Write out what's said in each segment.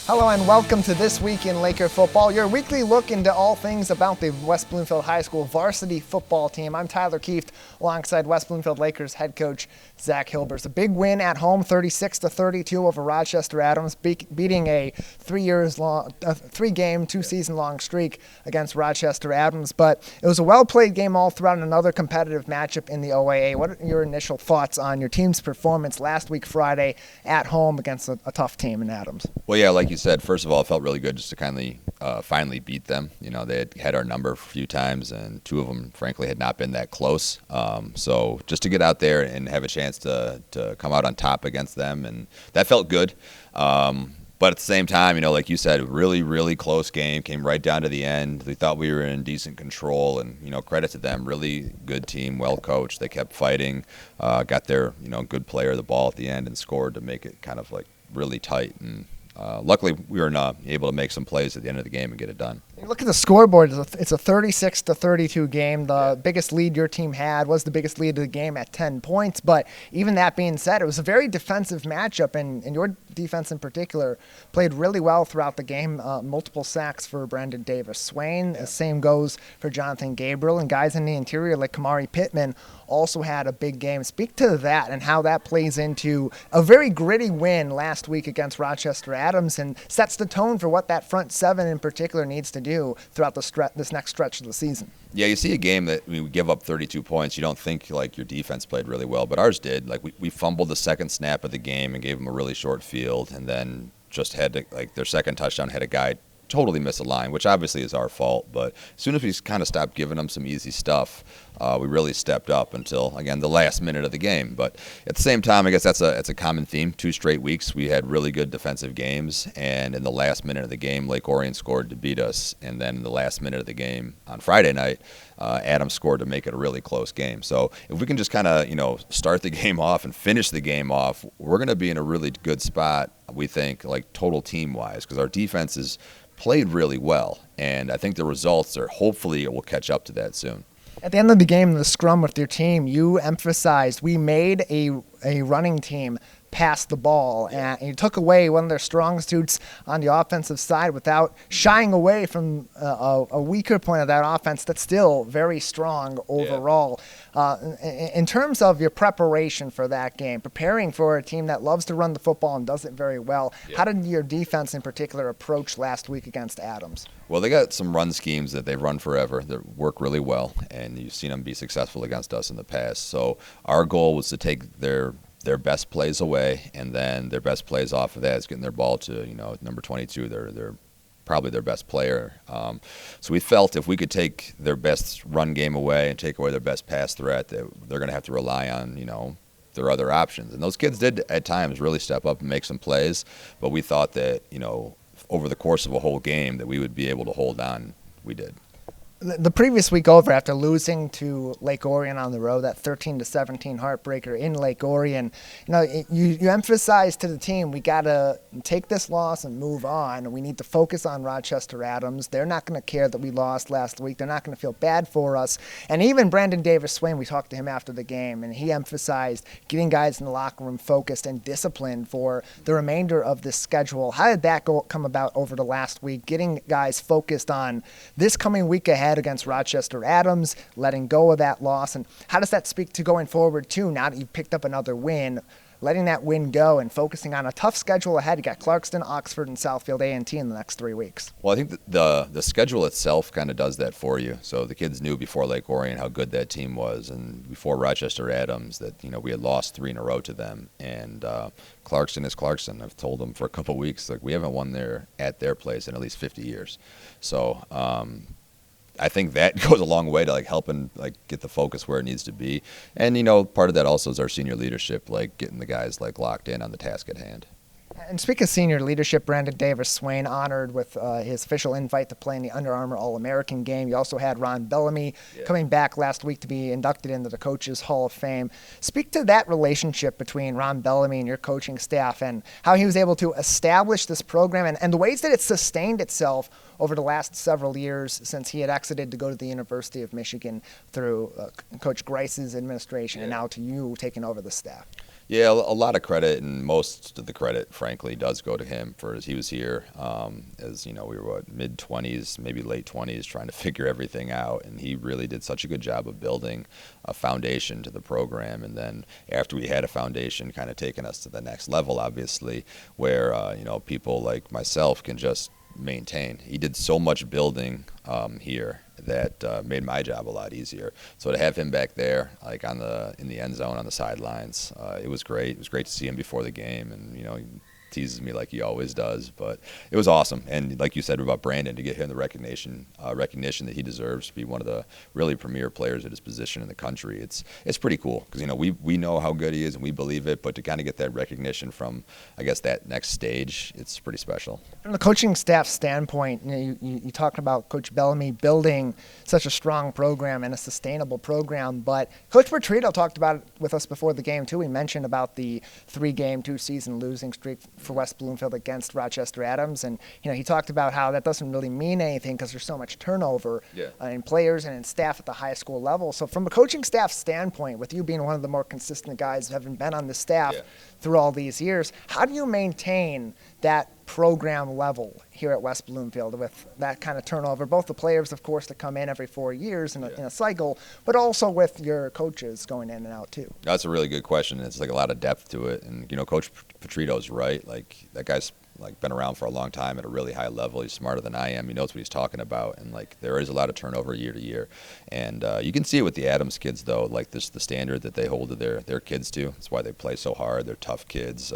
Hello and welcome to This Week in Laker Football, your weekly look into all things about the West Bloomfield High School varsity football team. I'm Tyler Kieft alongside West Bloomfield Lakers head coach Zach Hilbers. A big win at home, 36-32 over Rochester Adams, beating a three-game, two-season-long streak against Rochester Adams. But it was a well-played game all throughout and another competitive matchup in the OAA. What are your initial thoughts on your team's performance last week Friday at home against a tough team in Adams? Well, yeah, like you said, first of all, it felt really good just to finally beat them. You know, they had our number a few times, and two of them, frankly, had not been that close. So just to get out there and have a chance to come out on top against them, and that felt good. But at the same time, you know, like you said, really, really close game, came right down to the end. We thought we were in decent control, and, you know, credit to them, really good team, well coached. They kept fighting, got their, good player the ball at the end and scored to make it kind of like really tight. And luckily, we were able to make some plays at the end of the game and get it done. You look at the scoreboard, it's a 36-32 game. The biggest lead your team had was the biggest lead of the game at 10 points. But even that being said, it was a very defensive matchup, and your defense in particular played really well throughout the game. Multiple sacks for Brandon Davis-Swain. The same goes for Jonathan Gabriel. And guys in the interior like Kamari Pittman also had a big game. Speak to that and how that plays into a very gritty win last week against Rochester Adams and sets the tone for what that front seven in particular needs to do throughout this next stretch of the season. Yeah, you see a game that we give up 32 points. You don't think like your defense played really well, but ours did. Like we fumbled the second snap of the game and gave them a really short field, and then just had to, like, their second touchdown had a guy totally miss a line, which obviously is our fault. But as soon as we kind of stopped giving them some easy stuff, we really stepped up until, again, the last minute of the game. But at the same time, I guess that's a common theme. 2 straight weeks, we had really good defensive games, and in the last minute of the game, Lake Orion scored to beat us, and then in the last minute of the game on Friday night, Adams scored to make it a really close game. So if we can just kind of, start the game off and finish the game off, we're going to be in a really good spot, we think, like total team-wise, because our defense is played really well, and I think the results are, hopefully it will catch up to that soon. At the end of the game, the scrum with your team, you emphasized we made a running team pass the ball, and you took away one of their strong suits on the offensive side without shying away from a weaker point of that offense that's still very strong overall. In terms of your preparation for that game, preparing for a team that loves to run the football and does it very well, how did your defense in particular approach last week against Adams? Well, they got some run schemes that they've run forever that work really well, and you've seen them be successful against us in the past. So our goal was to take their best plays away, and then their best plays off of that is getting their ball to, number 22. They're probably their best player. So we felt if we could take their best run game away and take away their best pass threat, that they're going to have to rely on, their other options. And those kids did at times really step up and make some plays, but we thought that, over the course of a whole game that we would be able to hold on. We did. The previous week over, after losing to Lake Orion on the road, that 13-17 heartbreaker in Lake Orion, you emphasized to the team, we got to take this loss and move on. We need to focus on Rochester Adams. They're not going to care that we lost last week. They're not going to feel bad for us. And even Brandon Davis-Swain, we talked to him after the game, and he emphasized getting guys in the locker room focused and disciplined for the remainder of this schedule. How did that come about over the last week, getting guys focused on this coming week ahead against Rochester Adams, letting go of that loss, and how does that speak to going forward too, now that you've picked up another win, letting that win go and focusing on a tough schedule ahead? You got Clarkston, Oxford, and Southfield A&T in the next 3 weeks. Well, I think the schedule itself kind of does that for you. So the kids knew before Lake Orion how good that team was, and before Rochester Adams that, we had lost 3 in a row to them. And Clarkston is Clarkston. I've told them for a couple of weeks, like, we haven't won there at their place in at least 50 years. So I think that goes a long way to helping get the focus where it needs to be. And part of that also is our senior leadership, getting the guys locked in on the task at hand. And speaking of senior leadership, Brandon Davis-Swain honored with his official invite to play in the Under Armour All-American game. You also had Ron Bellamy coming back last week to be inducted into the Coaches Hall of Fame. Speak to that relationship between Ron Bellamy and your coaching staff and how he was able to establish this program and the ways that it sustained itself over the last several years since he had exited to go to the University of Michigan through Coach Grice's administration and now to you taking over the staff. Yeah, a lot of credit, and most of the credit, frankly, does go to him for as he was here. As you know, we were mid-20s, maybe late 20s, trying to figure everything out, and he really did such a good job of building a foundation to the program. And then after we had a foundation, kind of taking us to the next level, obviously, where people like myself can just maintain. He did so much building here that made my job a lot easier. So to have him back there, like in the end zone on the sidelines, it was great. It was great to see him before the game, and he teases me like he always does. But it was awesome, and like you said about Brandon, to get him the recognition that he deserves to be one of the really premier players at his position in the country. It's pretty cool because we know how good he is and we believe it, but to kind of get that recognition from, I guess, that next stage, it's pretty special. From the coaching staff standpoint, you talked about Coach Bellamy building such a strong program and a sustainable program, but Coach Petrito talked about it with us before the game too. He mentioned about the 3-game, 2-season losing streak for West Bloomfield against Rochester Adams, and he talked about how that doesn't really mean anything because there's so much turnover in players and in staff at the high school level. So from a coaching staff standpoint, with you being one of the more consistent guys having been on the staff through all these years, how do you maintain that program level here at West Bloomfield with that kind of turnover, both the players, of course, that come in every 4 years in a cycle, but also with your coaches going in and out too? That's a really good question. It's like a lot of depth to it, and Coach Petrito's right. Like, that guy's been around for a long time at a really high level. He's smarter than I am. He knows what he's talking about, and there is a lot of turnover year to year. And you can see it with the Adams kids, though, the standard that they hold to their kids to. That's why they play so hard. They're tough kids.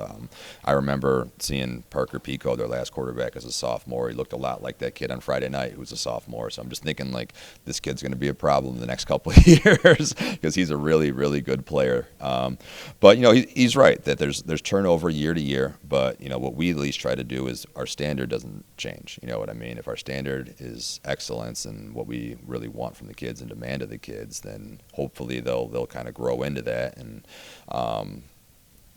I remember seeing Parker Pico, their last quarterback, as a sophomore. He looked a lot like that kid on Friday night who was a sophomore. So I'm just thinking this kid's going to be a problem the next couple of years because he's a really, really good player. But he's right that there's turnover year to year. But what we at least try to do is our standard doesn't change. You know what I mean? If our standard is excellence and what we really want from the kids and demand of the kids, then hopefully they'll kind of grow into that. And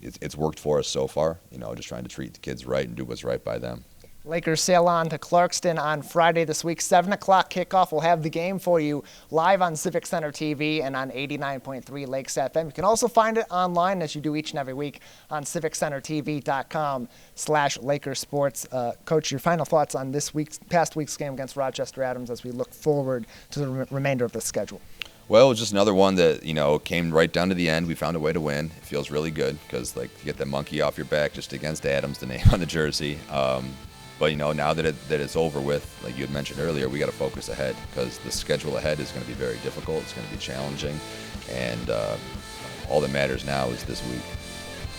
it's worked for us so far. Just trying to treat the kids right and do what's right by them. Lakers sail on to Clarkston on Friday this week. 7 o'clock kickoff. We'll have the game for you live on Civic Center TV and on 89.3 Lakes FM. You can also find it online, as you do each and every week, on civiccentertv.com/LakersSports. Coach, your final thoughts on past week's game against Rochester Adams as we look forward to the remainder of the schedule? Well, it was just another one that, came right down to the end. We found a way to win. It feels really good because, you get the monkey off your back just against Adams, the name on the jersey. But, now that it's over with, like you had mentioned earlier, we got to focus ahead because the schedule ahead is going to be very difficult. It's going to be challenging. And all that matters now is this week.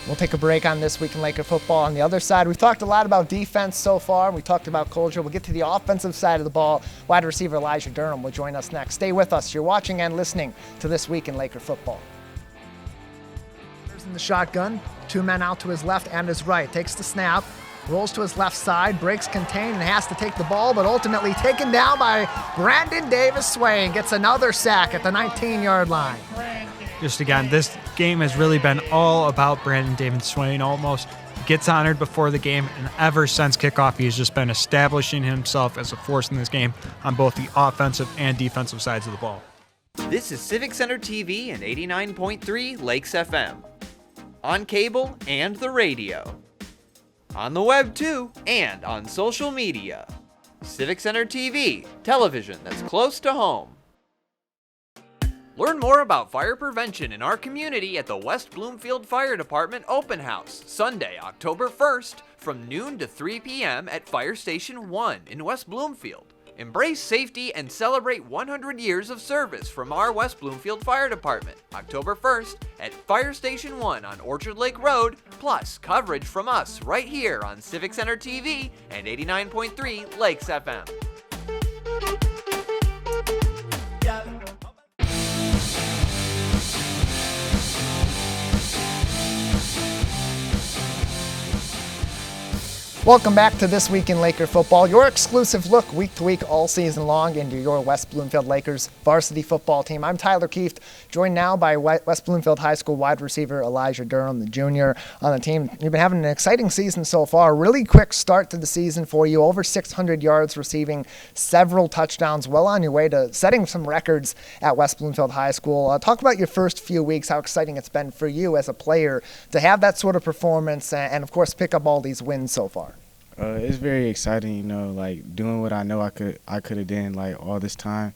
We'll take a break on This Week in Laker Football. On the other side, we've talked a lot about defense so far. We talked about culture. We'll get to the offensive side of the ball. Wide receiver Elisha Durham will join us next. Stay with us. You're watching and listening to This Week in Laker Football. In the shotgun, 2 men out to his left and his right. Takes the snap, rolls to his left side, breaks contain and has to take the ball, but ultimately taken down by Brandon Davis-Swain. Gets another sack at the 19-yard line. Just again, this game has really been all about Brandon Davis-Swain. Almost gets honored before the game, and ever since kickoff, he has just been establishing himself as a force in this game on both the offensive and defensive sides of the ball. This is Civic Center TV and 89.3 Lakes FM. On cable and the radio. On the web too, and on social media. Civic Center TV, television that's close to home. Learn more about fire prevention in our community at the West Bloomfield Fire Department Open House, Sunday, October 1st, from noon to 3 p.m. at Fire Station 1 in West Bloomfield. Embrace safety and celebrate 100 years of service from our West Bloomfield Fire Department, October 1st at Fire Station 1 on Orchard Lake Road, plus coverage from us right here on Civic Center TV and 89.3 Lakes FM. Welcome back to This Week in Laker Football, your exclusive look week to week all season long into your West Bloomfield Lakers varsity football team. I'm Tyler Kieft, joined now by West Bloomfield High School wide receiver Elisha Durham, the junior on the team. You've been having an exciting season so far. Really quick start to the season for you, over 600 yards receiving, several touchdowns, well on your way to setting some records at West Bloomfield High School. Talk about your first few weeks, how exciting it's been for you as a player to have that sort of performance and of course pick up all these wins so far. It's very exciting, like doing what I know I could have done like all this time,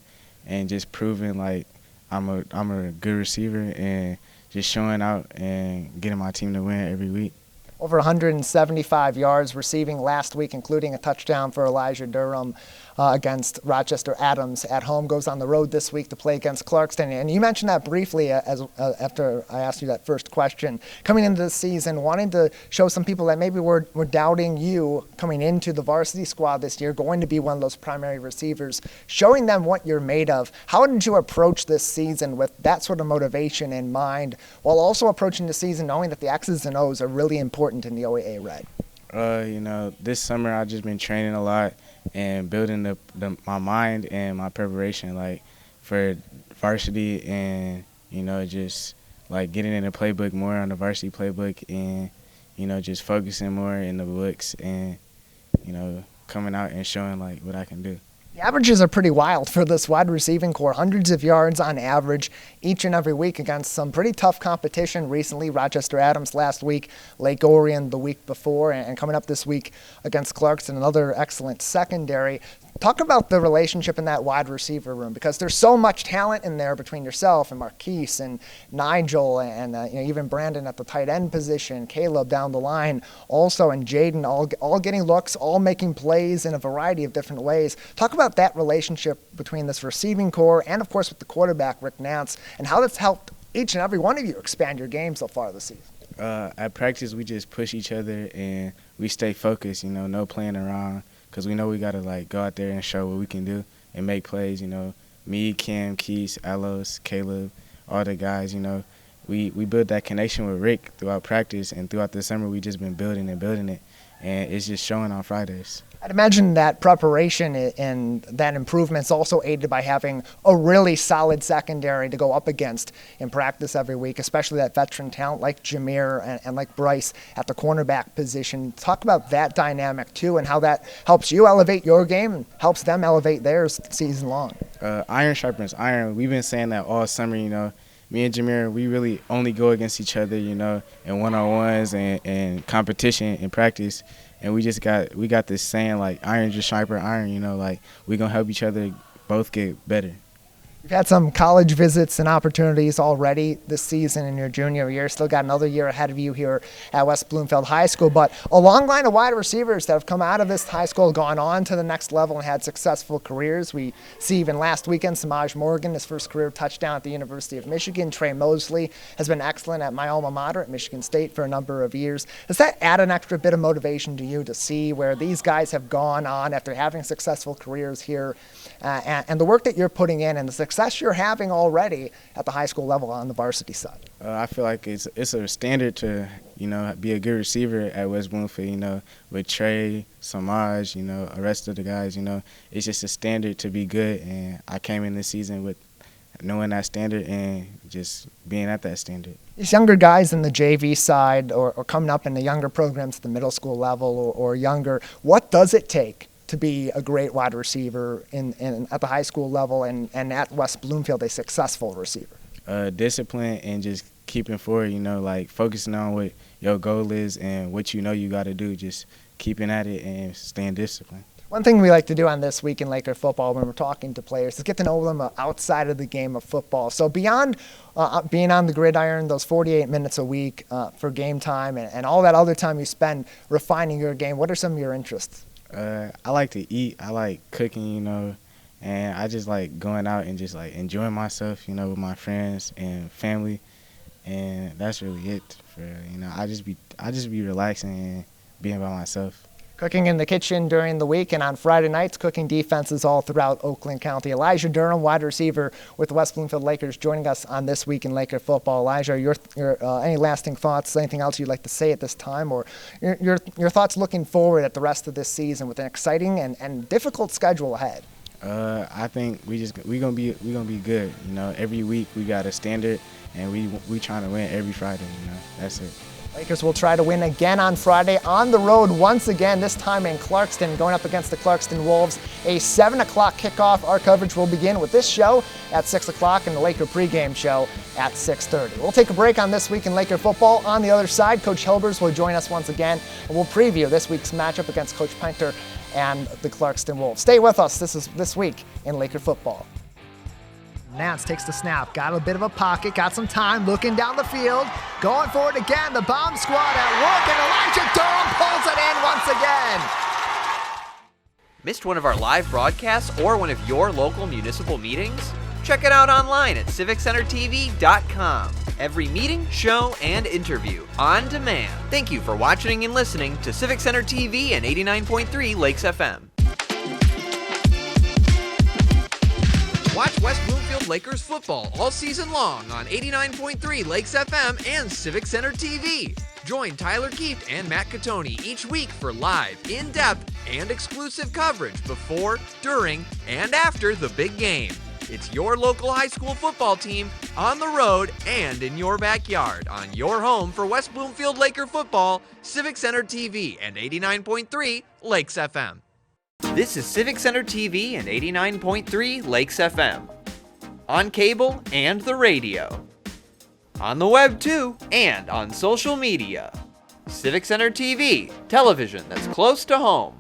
and just proving like I'm a good receiver and just showing out and getting my team to win every week. Over 175 yards receiving last week, including a touchdown for Elisha Durham against Rochester Adams at home. Goes on the road this week to play against Clarkston. And you mentioned that briefly after I asked you that first question. Coming into the season, wanting to show some people that maybe were doubting you coming into the varsity squad this year, going to be one of those primary receivers, showing them what you're made of. How did you approach this season with that sort of motivation in mind, while also approaching the season knowing that the X's and O's are really important in the OAA Red? This summer I've just been training a lot and building my mind and my preparation, like for varsity, and just like getting in the playbook more on the varsity playbook, and just focusing more in the books, and coming out and showing like what I can do. The averages are pretty wild for this wide receiving core. Hundreds of yards on average each and every week against some pretty tough competition recently. Rochester Adams last week, Lake Orion the week before, and coming up this week against Clarkston, another excellent secondary. Talk about the relationship in that wide receiver room, because there's so much talent in there between yourself and Marquise and Nigel and even Brandon at the tight end position, Caleb down the line also, and Jaden, all getting looks, all making plays in a variety of different ways. Talk about that relationship between this receiving core and, of course, with the quarterback, Rick Nance, and how that's helped each and every one of you expand your game so far this season. At practice, we just push each other and we stay focused, no playing around, because we know we got to like go out there and show what we can do and make plays. Me, Cam, Keys, Alos, Caleb, all the guys, we built that connection with Rick throughout practice, and throughout the summer we just been building it, and it's just showing on Fridays. I'd imagine that preparation and that improvement's also aided by having a really solid secondary to go up against in practice every week, especially that veteran talent like Jameer and like Bryce at the cornerback position. Talk about that dynamic too, and how that helps you elevate your game and helps them elevate theirs season long. Iron sharpens iron. We've been saying that all summer, Me and Jameer, we really only go against each other, in one-on-ones and competition in practice. And we got this saying, like, iron just sharper iron, like we going to help each other both get better. You've had some college visits and opportunities already this season in your junior year. Still got another year ahead of you here at West Bloomfield High School. But a long line of wide receivers that have come out of this high school, gone on to the next level, and had successful careers. We see even last weekend, Samaj Morgan, his first career touchdown at the University of Michigan. Trey Mosley has been excellent at my alma mater at Michigan State for a number of years. Does that add an extra bit of motivation to you to see where these guys have gone on after having successful careers here, and the work that you're putting in and the success you're having already at the high school level on the varsity side? I feel like it's a standard to, be a good receiver at West Bloomfield, with Trey, Samaj, the rest of the guys, it's just a standard to be good. And I came in this season with knowing that standard and just being at that standard. These younger guys in the JV side or coming up in the younger programs at the middle school level or younger, what does it take to be a great wide receiver at the high school level and at West Bloomfield, a successful receiver? Discipline and just keeping forward, like focusing on what your goal is and what you got to do, just keeping at it and staying disciplined. One thing we like to do on This Week in Laker Football when we're talking to players is get to know them outside of the game of football. So beyond being on the gridiron, those 48 minutes a week for game time and all that other time you spend refining your game, what are some of your interests? I like to eat. I like cooking, and I just like going out and just like enjoying myself, with my friends and family, and that's really it. I just be relaxing and being by myself. Cooking in the kitchen during the week and on Friday nights, cooking defenses all throughout Oakland County. Elisha Durham, wide receiver with the West Bloomfield Lakers, joining us on This Week in Laker Football. Elijah, your any lasting thoughts, anything else you'd like to say at this time, or your thoughts looking forward at the rest of this season with an exciting and difficult schedule ahead? I think we gonna be good. You know, every week we got a standard, and we trying to win every Friday. You know, that's it. Lakers will try to win again on Friday on the road once again, this time in Clarkston, going up against the Clarkston Wolves. A 7 o'clock kickoff. Our coverage will begin with this show at 6 o'clock and the Laker pregame show at 6:30. We'll take a break on This Week in Laker Football. On the other side, Coach Hilbers will join us once again, and we'll preview this week's matchup against Coach Painter and the Clarkston Wolves. Stay with us. This is This Week in Laker Football. Nance takes the snap, got a bit of a pocket, got some time, looking down the field, going for it again. The bomb squad at work, and Elijah Durham pulls it in once again. Missed one of our live broadcasts or one of your local municipal meetings? Check it out online at civiccentertv.com. Every meeting, show, and interview on demand. Thank you for watching and listening to Civic Center TV and 89.3 Lakes FM. Watch West Bloomfield Lakers football all season long on 89.3 Lakes FM and Civic Center TV. Join Tyler Kieft and Matt Catoni each week for live, in-depth, and exclusive coverage before, during, and after the big game. It's your local high school football team on the road and in your backyard on your home for West Bloomfield Laker football, Civic Center TV and 89.3 Lakes FM. This is Civic Center TV and 89.3 Lakes FM. On cable and the radio. On the web too, and on social media. Civic Center TV, television that's close to home.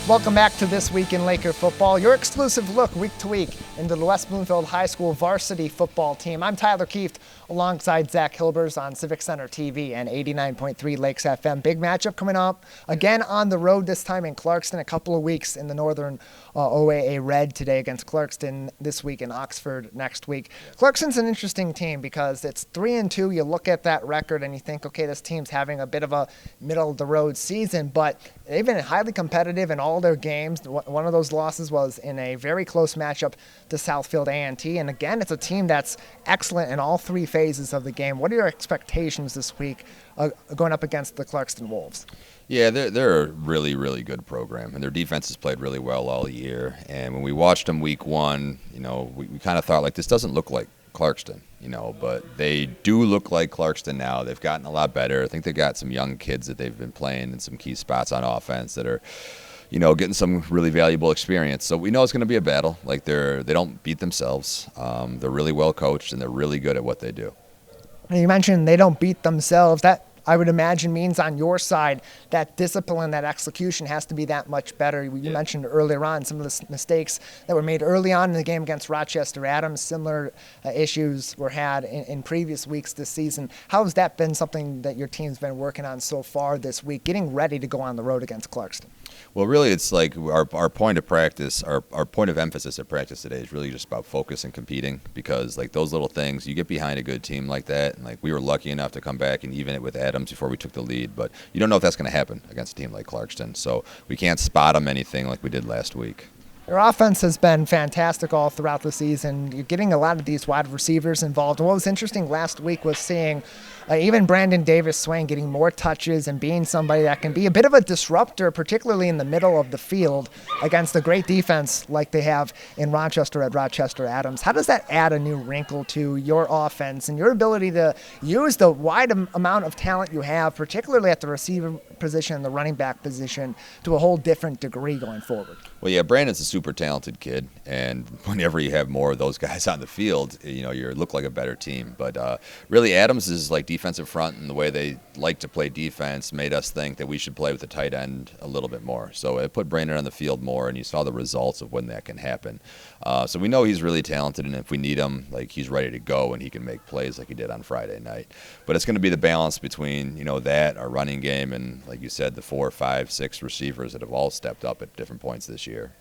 Welcome back to This Week in Laker Football, your exclusive look week to week into the West Bloomfield High School varsity football team. I'm Tyler Kieft alongside Zach Hilbers on Civic Center TV and 89.3 Lakes FM. Big matchup coming up again on the road, this time in Clarkston, a couple of weeks in the Northern OAA Red today against Clarkston this week, in Oxford next week. Clarkston's an interesting team because it's 3-2. You look at that record and you think, okay, this team's having a bit of a middle-of-the-road season, but they've been highly competitive in all their games. One of those losses was in a very close matchup to Southfield A&T. And again, it's a team that's excellent in all three phases of the game. What are your expectations this week going up against the Clarkston Wolves? Yeah, they're a really, really good program, and their defense has played really well all year. And when we watched them week one, you know, we kind of thought, like, this doesn't look like Clarkston, you know, but they do look like Clarkston now. They've gotten a lot better. I think they've got some young kids that they've been playing in some key spots on offense that are, you know, getting some really valuable experience. So we know it's going to be a battle. Like, they don't beat themselves. They're really well coached, and they're really good at what they do. You mentioned they don't beat themselves. That, I would imagine, means on your side that discipline, that execution has to be that much better. You mentioned earlier on some of the mistakes that were made early on in the game against Rochester Adams. Similar issues were had in previous weeks this season. How has that been something that your team's been working on so far this week, getting ready to go on the road against Clarkston? Well, really, it's like our point of practice, our point of emphasis at practice today is really just about focus and competing, because, like, those little things, you get behind a good team like that, and, like, we were lucky enough to come back and even it with Adams before we took the lead, but you don't know if that's going to happen against a team like Clarkston, so we can't spot them anything like we did last week. Your offense has been fantastic all throughout the season. You're getting a lot of these wide receivers involved. And what was interesting last week was seeing even Brandon Davis-Swain getting more touches and being somebody that can be a bit of a disruptor, particularly in the middle of the field against a great defense like they have in Rochester at Rochester Adams. How does that add a new wrinkle to your offense and your ability to use the wide amount of talent you have, particularly at the receiver position and the running back position, to a whole different degree going forward? Well, yeah, Brandon's a super talented kid, and whenever you have more of those guys on the field, you know, you look like a better team. But really, Adams is like defensive front, and the way they like to play defense made us think that we should play with the tight end a little bit more. So it put Brandon on the field more, and you saw the results of when that can happen. So we know he's really talented, and if we need him, like, he's ready to go, and he can make plays like he did on Friday night. But it's going to be the balance between, you know, that, our running game, and, like you said, the 4, 5, 6 receivers that have all stepped up at different points this year.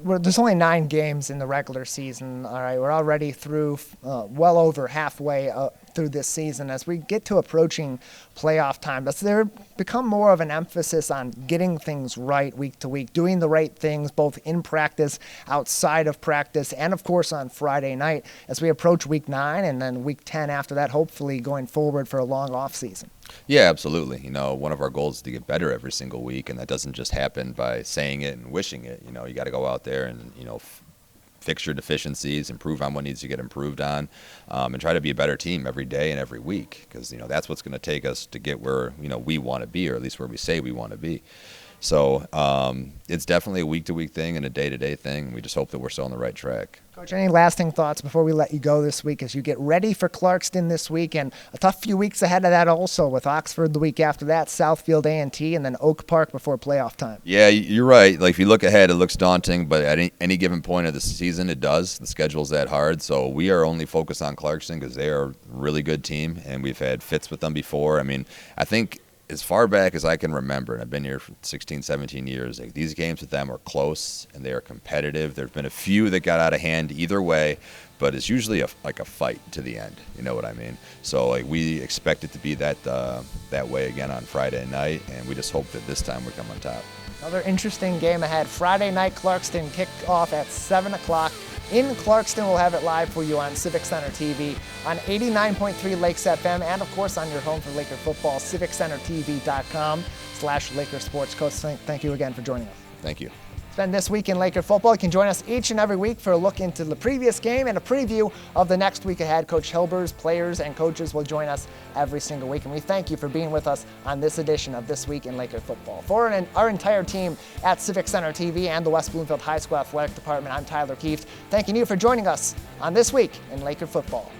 there's only 9 games in the regular season. All right, we're already through well over halfway through this season. As we get to approaching playoff time, does there become more of an emphasis on getting things right week to week, doing the right things both in practice, outside of practice, and of course on Friday night as we approach week 9 and then week 10 after that, hopefully going forward for a long off season? Yeah, absolutely. One of our goals is to get better every single week, and that doesn't just happen by saying it and wishing it. You got to go out there and, fix your deficiencies, improve on what needs to get improved on, and try to be a better team every day and every week, because, that's what's going to take us to get where, we want to be, or at least where we say we want to be. So it's definitely a week-to-week thing and a day-to-day thing. We just hope that we're still on the right track. Coach, any lasting thoughts before we let you go this week as you get ready for Clarkston this week and a tough few weeks ahead of that also with Oxford the week after that, Southfield A&T, and then Oak Park before playoff time? Yeah, you're right. Like, if you look ahead, it looks daunting, but at any given point of the season, it does. The schedule's that hard, so we are only focused on Clarkston because they are a really good team, and we've had fits with them before. I think as far back as I can remember, and I've been here for 16, 17 years, these games with them are close and they are competitive. There have been a few that got out of hand either way, but it's usually a fight to the end. You know what I mean? So we expect it to be that way again on Friday night, and we just hope that this time we come on top. Another interesting game ahead. Friday night, Clarkston kicked off at 7 o'clock. In Clarkston, we'll have it live for you on Civic Center TV, on 89.3 Lakes FM, and of course on your home for Laker football, civiccentertv.com/LakerSports. Coach, thank you again for joining us. Thank you. It's been This Week in Laker Football. You can join us each and every week for a look into the previous game and a preview of the next week ahead. Coach Hilbers, players, and coaches will join us every single week, and we thank you for being with us on this edition of This Week in Laker Football. For our entire team at Civic Center TV and the West Bloomfield High School Athletic Department, I'm Tyler Keefe, thanking you for joining us on This Week in Laker Football.